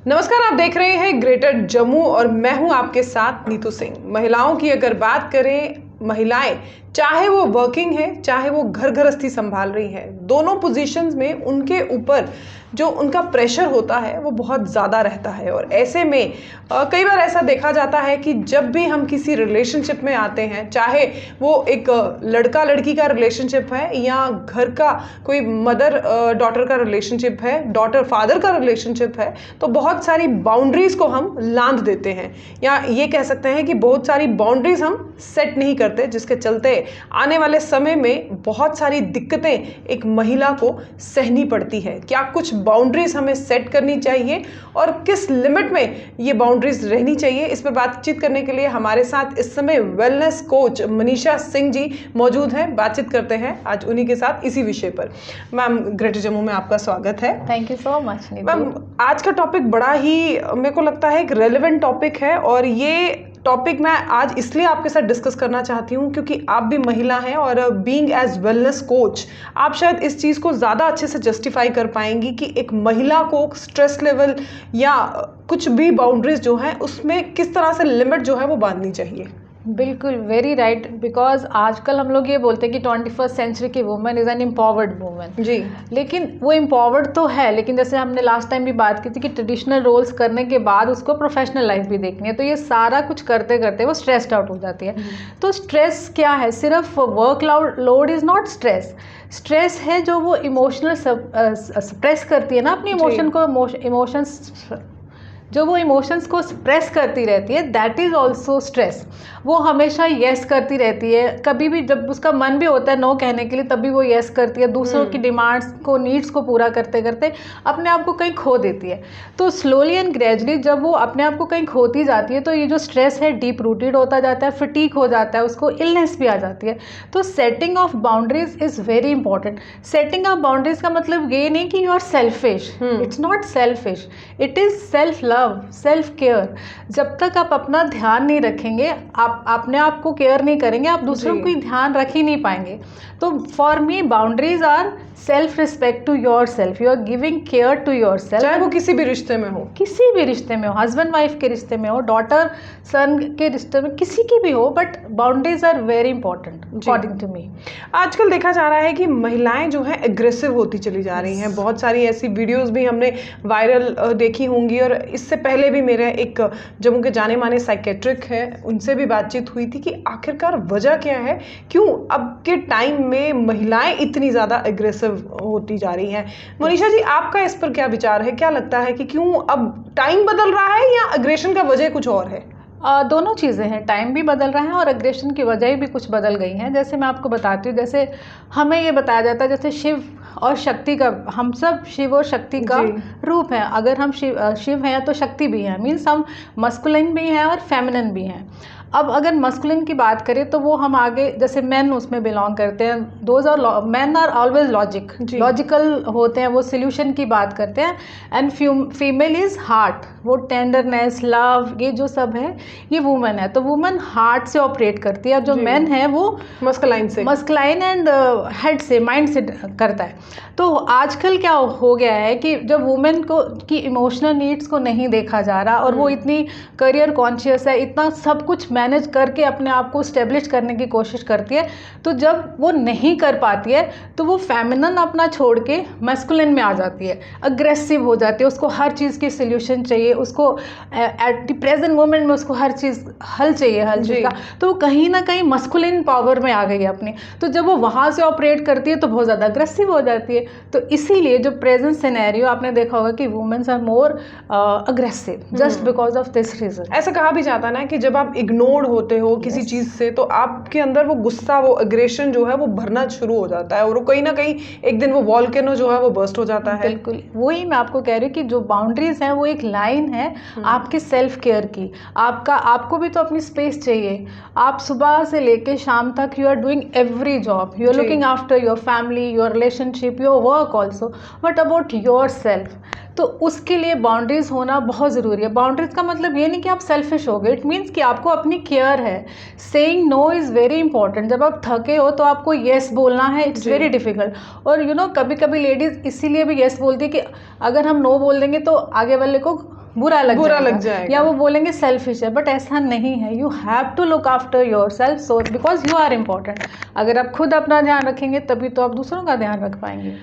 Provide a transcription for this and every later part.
नमस्कार, आप देख रहे हैं ग्रेटर जम्मू और मैं हूं आपके साथ नीतू सिंह। महिलाओं की अगर बात करें, महिलाएं चाहे वो वर्किंग है चाहे वो घर गृहस्थी संभाल रही है, दोनों पोजीशंस में उनके ऊपर जो उनका प्रेशर होता है वो बहुत ज़्यादा रहता है। और ऐसे में कई बार ऐसा देखा जाता है कि जब भी हम किसी रिलेशनशिप में आते हैं, चाहे वो एक लड़का लड़की का रिलेशनशिप है या घर का कोई मदर डॉटर का रिलेशनशिप है, डॉटर फादर का रिलेशनशिप है, तो बहुत सारी बाउंड्रीज़ को हम लांघ देते हैं, या ये कह सकते हैं कि बहुत सारी बाउंड्रीज़ हम सेट नहीं करते, जिसके चलते आने वाले समय में बहुत सारी दिक्कतें एक महिला को सहनी पड़ती है। क्या कुछ बाउंड्रीज हमें सेट करनी चाहिए और किस लिमिट में ये बाउंड्रीज रहनी चाहिए, इस पर बातचीत करने के लिए हमारे साथ इस समय वेलनेस कोच मनीषा सिंह जी मौजूद हैं। बातचीत करते हैं आज उन्हीं के साथ इसी विषय पर। मैम, ग्रेटर जम्मू में आपका स्वागत है। Thank you so much. Ma'am, आज का टॉपिक बड़ा ही मेरे को लगता है एक रेलेवेंट टॉपिक है, और ये टॉपिक मैं आज इसलिए आपके साथ डिस्कस करना चाहती हूँ क्योंकि आप भी महिला हैं और बीइंग एज वेलनेस कोच आप शायद इस चीज़ को ज़्यादा अच्छे से जस्टिफाई कर पाएंगी कि एक महिला को स्ट्रेस लेवल या कुछ भी बाउंड्रीज जो है उसमें किस तरह से लिमिट जो है वो बांधनी चाहिए। बिल्कुल, वेरी राइट। बिकॉज आजकल हम लोग ये बोलते हैं कि 21st सेंचुरी की women is an empowered women जी, लेकिन वो एम्पावर्ड तो है, लेकिन जैसे हमने लास्ट टाइम भी बात की थी कि ट्रेडिशनल रोल्स करने के बाद उसको प्रोफेशनल लाइफ भी देखनी है, तो ये सारा कुछ करते करते वो स्ट्रेस्ड आउट हो जाती है। तो स्ट्रेस क्या है? सिर्फ work load is not stress. Stress है जो वो इमोशनल सप्रेस करती है ना अपनी इमोशन को, जो वो इमोशंस को सप्रेस करती रहती है, दैट इज़ ऑल्सो स्ट्रेस। वो हमेशा येस करती रहती है, कभी भी जब उसका मन भी होता है नो कहने के लिए तब भी वो येस करती है, दूसरों की डिमांड्स को, नीड्स को पूरा करते करते अपने आप को कहीं खो देती है। तो स्लोली एंड ग्रेजुअली जब वो अपने आप को कहीं खोती जाती है तो ये जो स्ट्रेस है डीप रूटेड होता जाता है, फटीग हो जाता है, उसको इलनेस भी आ जाती है। तो setting of boundaries is very important. Setting of boundaries का मतलब ये नहीं कि you are selfish, it's not selfish, it is self love, self care. जब तक आप अपना ध्यान नहीं रखेंगे, आप अपने आप को केयर नहीं करेंगे, आप दूसरों को ध्यान रख ही नहीं पाएंगे। तो for me boundaries are self respect to yourself, you are giving care to yourself. चाहे वो किसी भी रिश्ते में हो, किसी भी रिश्ते में हो, हस्बैंड वाइफ के रिश्ते में हो, डॉटर सन के रिश्ते में, किसी की भी हो, but boundaries are very important according to me. आजकल देखा जा रहा है कि महिलाएं जो है एग्रेसिव होती चली जा रही हैं। बहुत सारी ऐसी वीडियोस भी हमने वायरल देखी होंगी, और इससे पहले भी मेरे एक जम्मू के जाने माने साइकेट्रिक है, उनसे भी बातचीत हुई थी कि आखिरकार वजह क्या है, क्यों अब के टाइम में महिलाएं इतनी ज़्यादा एग्रेसिव होती जा रही हैं। मनीषा जी, आपका इस पर क्या विचार है? क्या लगता है कि क्यों अब टाइम बदल रहा है या अग्रेशन का वजह कुछ और है? दोनों चीज़ें हैं, टाइम भी बदल रहा है और अग्रेशन की वजह भी कुछ बदल गई हैं। जैसे मैं आपको बताती हूँ, जैसे हमें ये बताया जाता है जैसे शिव और शक्ति का, हम सब शिव और शक्ति का रूप है। अगर हम शिव हैं तो शक्ति भी है, मीन्स हम मस्कुलिन भी हैं और फेमिनिन भी हैं। अब अगर मस्कुलिन की बात करें तो वो हम आगे, जैसे मेन उसमें बिलोंग करते हैं, those are men are always logical होते हैं, वो सोल्यूशन की बात करते हैं। एंड फीमेल इज़ हार्ट, वो टेंडरनेस, लव, ये जो सब है ये वुमेन है। तो वुमेन हार्ट से ऑपरेट करती है, जो मेन है वो मस्कुलाइन एंड हेड से, माइंड से करता है। तो आजकल क्या हो गया है कि जब वुमेन को की इमोशनल नीड्स को नहीं देखा जा रहा, और वो इतनी करियर कॉन्शियस है, इतना सब कुछ मैनेज करके अपने आप को स्टेब्लिश करने की कोशिश करती है, तो जब वो नहीं कर पाती है तो वो फेमिनिन अपना छोड़ के मैस्कुलिन में आ जाती है, अग्रेसिव हो जाती है, उसको हर चीज़ की सोल्यूशन चाहिए, उसको एट द प्रेजेंट मोमेंट में उसको हर चीज़ हल चाहिए, हर चीज़ का। तो वो कहीं ना कहीं मस्कुलिन पावर में आ गई है अपनी। तो जब वो वहाँ से ऑपरेट करती है तो बहुत ज़्यादा अग्रेसिव हो जाती है। तो इसीलिए जो प्रेजेंट सिनेरियो आपने देखा होगा कि womens are more aggressive just because of this reason. ऐसा कहा भी जाता है ना कि जब आप इग्नोर्ड होते हो किसी चीज़ से, तो आपके अंदर वो गुस्सा, वो एग्रेशन जो है वो भरना शुरू हो जाता है, और वो कहीं ना कहीं एक दिन वो वॉल्केनो जो है वो बर्स्ट हो जाता है। बिल्कुल, वही मैं आपको कह रही हूँ कि जो बाउंड्रीज हैं वो एक लाइन है आपकी सेल्फ केयर की। आपको भी तो अपनी स्पेस चाहिए। आप सुबह से लेके शाम तक you are doing every job, you are looking after your family, your relationship, your work also, but about yourself. तो उसके लिए बाउंड्रीज होना बहुत ज़रूरी है। बाउंड्रीज का मतलब ये नहीं कि आप सेल्फिश हो गए, इट मीन्स कि आपको अपनी केयर है। Saying no is very important. जब आप थके हो तो आपको येस बोलना है, इट्स वेरी डिफिकल्ट। और कभी कभी लेडीज़ इसीलिए भी येस बोलती है कि अगर हम नो बोल देंगे तो आगे वाले को बुरा लग जाएगा या वो बोलेंगे सेल्फिश है, बट ऐसा नहीं है। You have to look after yourself, so because you are important. अगर आप खुद अपना ध्यान रखेंगे तभी तो आप दूसरों का ध्यान रख पाएंगे।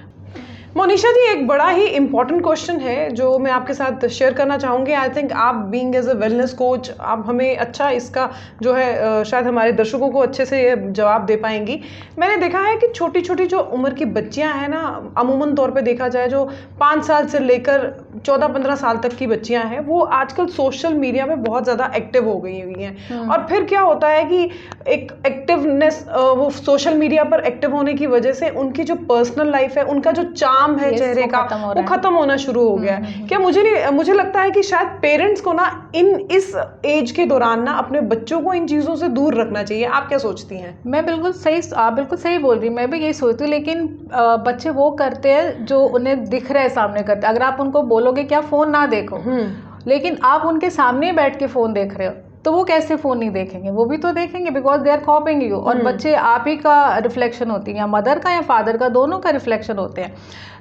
मोनिशा जी, एक बड़ा ही इंपॉर्टेंट क्वेश्चन है जो मैं आपके साथ शेयर करना चाहूँगी। आई थिंक आप being as a wellness coach, आप हमें अच्छा इसका जो है शायद हमारे दर्शकों को अच्छे से ये जवाब दे पाएंगी। मैंने देखा है कि छोटी छोटी जो उम्र की बच्चियां हैं ना, अमूमन तौर पे देखा जाए जो 5 साल से लेकर 14-15 साल तक की बच्चियां हैं, वो आजकल सोशल मीडिया में बहुत ज़्यादा एक्टिव हो गई हुई हैं। और फिर क्या होता है कि एक एक्टिवनेस, वो सोशल मीडिया पर एक्टिव होने की वजह से उनकी जो पर्सनल लाइफ है, उनका जो चार्म है चेहरे का, वो खत्म होना शुरू हो गया है। क्या मुझे लगता है कि शायद पेरेंट्स को ना इस एज के दौरान ना अपने बच्चों को इन चीज़ों से दूर रखना चाहिए। आप क्या सोचती हैं? मैं बिल्कुल सही बोल रही हूँ, मैं भी यही सोचती हूँ। लेकिन बच्चे वो करते हैं जो उन्हें दिख रहा है सामने करते। अगर आप उनको बोलोगे कि आप फ़ोन ना देखो, लेकिन आप उनके सामने बैठ के फ़ोन देख रहे हो, तो वो कैसे फ़ोन नहीं देखेंगे? वो भी तो देखेंगे, because they are copying you. और बच्चे आप ही का रिफ्लेक्शन होती हैं, या मदर का या फादर का, दोनों का रिफ्लेक्शन होते हैं।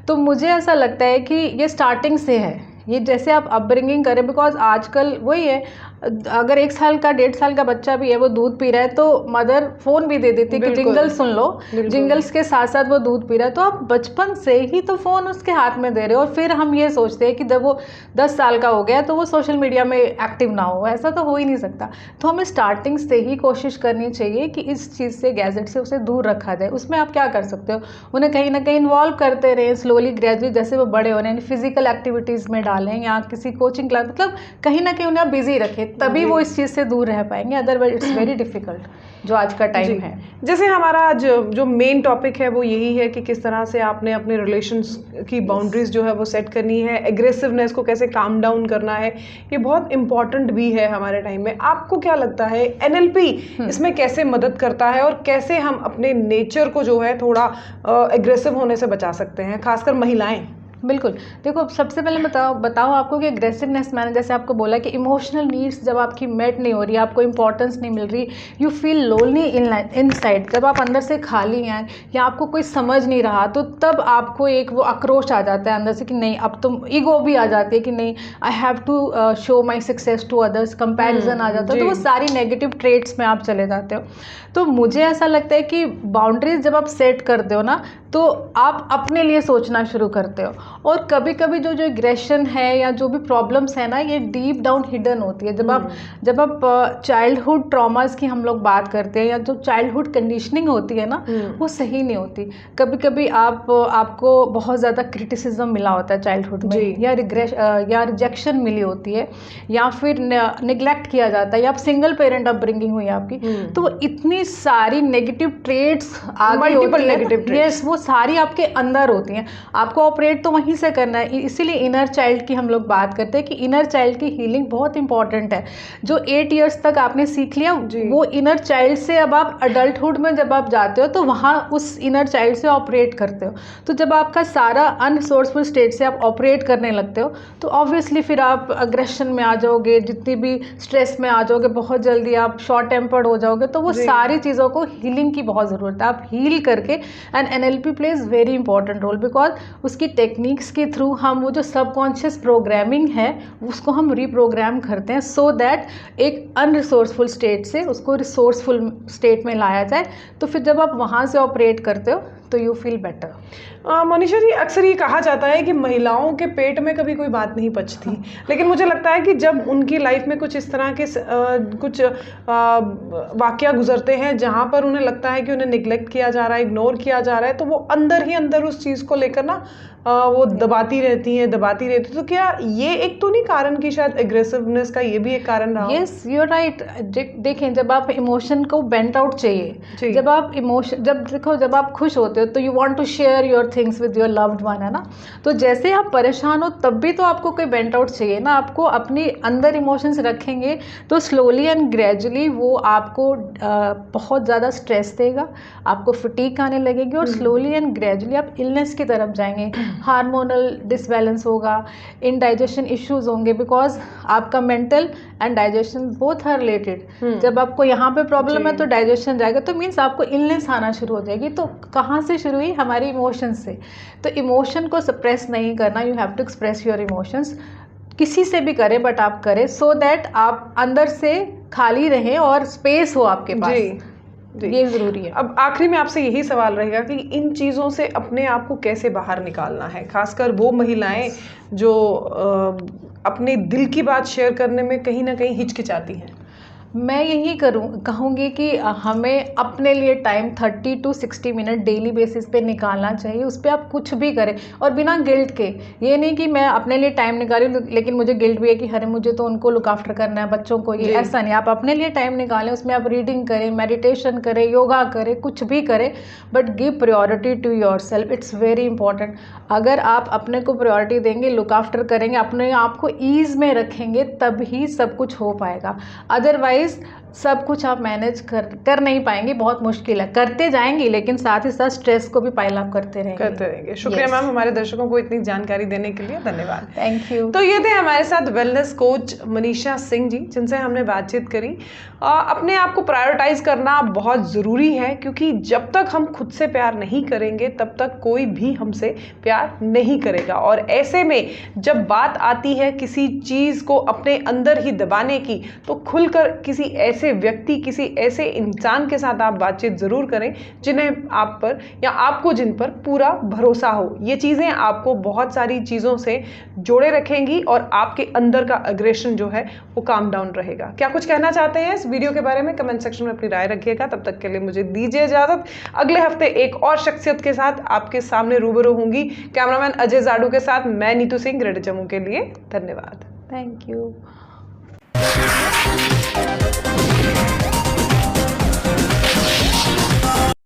तो मुझे ऐसा लगता है कि ये स्टार्टिंग से है, ये जैसे आप अपब्रिंगिंग करें। बिकॉज आजकल वही है, अगर 1 साल का 1.5 साल का बच्चा भी है, वो दूध पी रहा है, तो मदर फ़ोन भी दे देती है कि जिंगल सुन लो, जिंगल्स के साथ साथ वो दूध पी रहा है। तो आप बचपन से ही तो फ़ोन उसके हाथ में दे रहे हो, और फिर हम ये सोचते हैं कि जब वो 10 साल का हो गया तो वो सोशल मीडिया में एक्टिव ना हो। ऐसा तो हो ही नहीं सकता। तो हमें स्टार्टिंग से ही कोशिश करनी चाहिए कि इस चीज़ से, गैजेट से उसे दूर रखा जाए। उसमें आप क्या कर सकते हो, उन्हें कहीं ना कहीं इन्वॉल्व करते रहें, स्लोली ग्रेजुअली, जैसे वो बड़े हो रहे हैं, फिजिकल एक्टिविटीज़ में डालें या किसी कोचिंग क्लास, मतलब कहीं ना कहीं उन्हें बिजी रखें, तभी वो इस चीज़ से दूर रह पाएंगे। अदरवाइज इट्स वेरी डिफिकल्ट, जो आज का टाइम है। जैसे हमारा आज जो मेन टॉपिक है वो यही है कि किस तरह से आपने अपने रिलेशंस की बाउंड्रीज जो है वो सेट करनी है, एग्रेसिवनेस को कैसे काम डाउन करना है, ये बहुत इंपॉर्टेंट भी है हमारे टाइम में। आपको क्या लगता है एनएलपी इसमें कैसे मदद करता है, और कैसे हम अपने नेचर को जो है थोड़ा एग्रेसिव होने से बचा सकते हैं, खासकर महिलाएं? बिल्कुल, देखो सबसे पहले बताओ आपको कि एग्रेसिवनेस, मैंने जैसे आपको बोला कि इमोशनल नीड्स जब आपकी मेट नहीं हो रही, आपको इंपॉर्टेंस नहीं मिल रही, यू फील लोनली इनसाइड, जब आप अंदर से खाली हैं या आपको कोई समझ नहीं रहा, तो तब आपको एक वो आक्रोश आ जाता है अंदर से कि नहीं, अब तुम, ईगो भी आ जाती है कि नहीं, I have to show my success to others, comparison आ जाता है। तो वो सारी नेगेटिव ट्रेट्स में आप चले जाते हो। तो मुझे ऐसा लगता है कि बाउंड्रीज जब आप सेट करते हो ना, तो आप अपने लिए सोचना शुरू करते हो। और कभी कभी जो एग्रेशन है या जो भी प्रॉब्लम्स है ना, ये डीप डाउन हिडन होती है। जब आप चाइल्डहुड ट्रॉमास की हम लोग बात करते हैं, या जो चाइल्डहुड कंडीशनिंग होती है ना, वो सही नहीं होती। कभी कभी आपको बहुत ज़्यादा क्रिटिसिज्म मिला होता है चाइल्डहुड में, या रिजेक्शन मिली होती है, या फिर निगलेक्ट किया जाता है, या आप सिंगल पेरेंट अपब्रिंगिंग हुई आपकी, तो इतनी सारी नेगेटिव ट्रेट्स आ गई होती है। यस, वो सारी आपके अंदर होती हैं। आपको ऑपरेट तो वहीं से करना है। इसीलिए इनर चाइल्ड की हम लोग बात करते हैं कि इनर चाइल्ड की हीलिंग बहुत इंपॉर्टेंट है। जो 8 इयर्स तक आपने सीख लिया, वो इनर चाइल्ड से अब आप अडल्टहुड में जब आप जाते हो, तो वहाँ उस इनर चाइल्ड से ऑपरेट करते हो। तो जब आपका सारा अनरिसोर्सफुल स्टेट से आप ऑपरेट करने लगते हो, तो ऑब्वियसली फिर आप अग्रेशन में आ जाओगे, जितनी भी स्ट्रेस में आ जाओगे, बहुत जल्दी आप शॉर्ट टेम्पर्ड हो जाओगे। तो वो सारी चीज़ों को हीलिंग की बहुत ज़रूरत है। आप हील करके, and NLP plays very important role, because उसकी टेक्निक्स के थ्रू हम वो जो सबकॉन्शियस प्रोग्रामिंग है उसको हम रीप्रोग्राम करते हैं, सो दैट एक अनरिसोर्सफुल स्टेट से उसको रिसोर्सफुल स्टेट में लाया जाए। तो फिर जब आप वहाँ से ऑपरेट करते हो तो you feel better. Manisha ji, अक्सर ये कहा जाता है कि महिलाओं के पेट में कभी कोई बात नहीं पचती, लेकिन मुझे लगता है कि जब उनकी लाइफ में कुछ इस तरह के कुछ वाकया गुजरते हैं जहाँ पर उन्हें लगता है कि उन्हें निगलेक्ट किया जा रहा है, इग्नोर किया जा रहा है, तो वो अंदर ही अंदर उस चीज़ को लेकर ना वो दबाती रहती हैं। तो क्या ये एक तो नहीं कारण कि शायद एग्रेसिवनेस का ये भी एक कारण रहा? Yes, you are right. देखें, जब आप इमोशन को बेंट आउट चाहिए, जब आप खुश होते हो तो you want to share your things with your loved one, है ना। तो जैसे आप परेशान हो तब भी तो आपको कोई बेंट आउट चाहिए ना। आपको अपने अंदर इमोशंस रखेंगे तो स्लोली एंड ग्रेजुअली वो आपको बहुत ज़्यादा स्ट्रेस देगा, आपको फटीग आने लगेगी, और स्लोली एंड ग्रेजुअली आप इलनेस की तरफ जाएंगे। हार्मोनल डिसबैलेंस होगा, इनडाइजेशन इश्यूज होंगे, बिकॉज आपका mental and digestion both are related. जब आपको यहाँ पे प्रॉब्लम है तो डाइजेशन जाएगा, तो मीन्स आपको इलनेस आना शुरू हो जाएगी। तो कहाँ से शुरू हुई? हमारे इमोशंस से। तो इमोशन को सप्रेस नहीं करना, you have to express your emotions. किसी से भी करें बट आप करें, सो दैट आप अंदर से खाली रहें और स्पेस हो आपके पास। ये ज़रूरी है। अब आखिरी में आपसे यही सवाल रहेगा कि इन चीज़ों से अपने आप को कैसे बाहर निकालना है, खासकर वो महिलाएं जो अपने दिल की बात शेयर करने में कहीं ना कहीं हिचकिचाती हैं। मैं यही कहूँगी कि हमें अपने लिए time 30 to 60 minute daily basis पे निकालना चाहिए। उस पर आप कुछ भी करें और बिना गिल्ट के। ये नहीं कि मैं अपने लिए टाइम निकाली लेकिन मुझे गिल्ट भी है कि अरे मुझे तो उनको लुक आफ्टर करना है, बच्चों को, ये ऐसा नहीं। आप अपने लिए टाइम निकालें, उसमें आप रीडिंग करें, मेडिटेशन करें, योगा करें, कुछ भी करें, but give priority to yourself. It's very important. अगर आप अपने को प्रायोरिटी देंगे, लुक आफ्टर करेंगे, अपने आप को ईज में रखेंगे, तभी सब कुछ हो पाएगा। अदरवाइज सब कुछ आप मैनेज कर नहीं पाएंगे, बहुत मुश्किल है। करते जाएंगे लेकिन साथ ही साथ स्ट्रेस को भी पाइल अप करते रहेंगे। शुक्रिया मैम, हमारे दर्शकों को इतनी जानकारी देने के लिए धन्यवाद। Thank you. तो ये थे हमारे साथ वेलनेस कोच मनीषा सिंह जी, जिनसे हमने बातचीत करी। अपने आप को प्रायोरिटाइज करना बहुत ज़रूरी है, क्योंकि जब तक हम खुद से प्यार नहीं करेंगे तब तक कोई भी हमसे प्यार नहीं करेगा। और ऐसे में जब बात आती है किसी चीज़ को अपने अंदर ही दबाने की, तो खुलकर किसी ऐसे व्यक्ति, किसी ऐसे इंसान के साथ आप बातचीत ज़रूर करें जिन्हें आप पर या आपको जिन पर पूरा भरोसा हो। ये चीज़ें आपको बहुत सारी चीज़ों से जोड़े रखेंगी और आपके अंदर का अग्रेशन जो है वो काम डाउन रहेगा। क्या कुछ कहना चाहते हैं इस वीडियो के बारे में? कमेंट सेक्शन में अपनी राय रखिएगा। तब तक के लिए मुझे दीजिए इजाजत। अगले हफ्ते एक और शख्सियत के साथ आपके सामने रूबरू होंगी। कैमरामैन अजय जाडू के साथ मैं नीतू सिंह, ग्रेटर जम्मू के लिए। धन्यवाद। Thank you.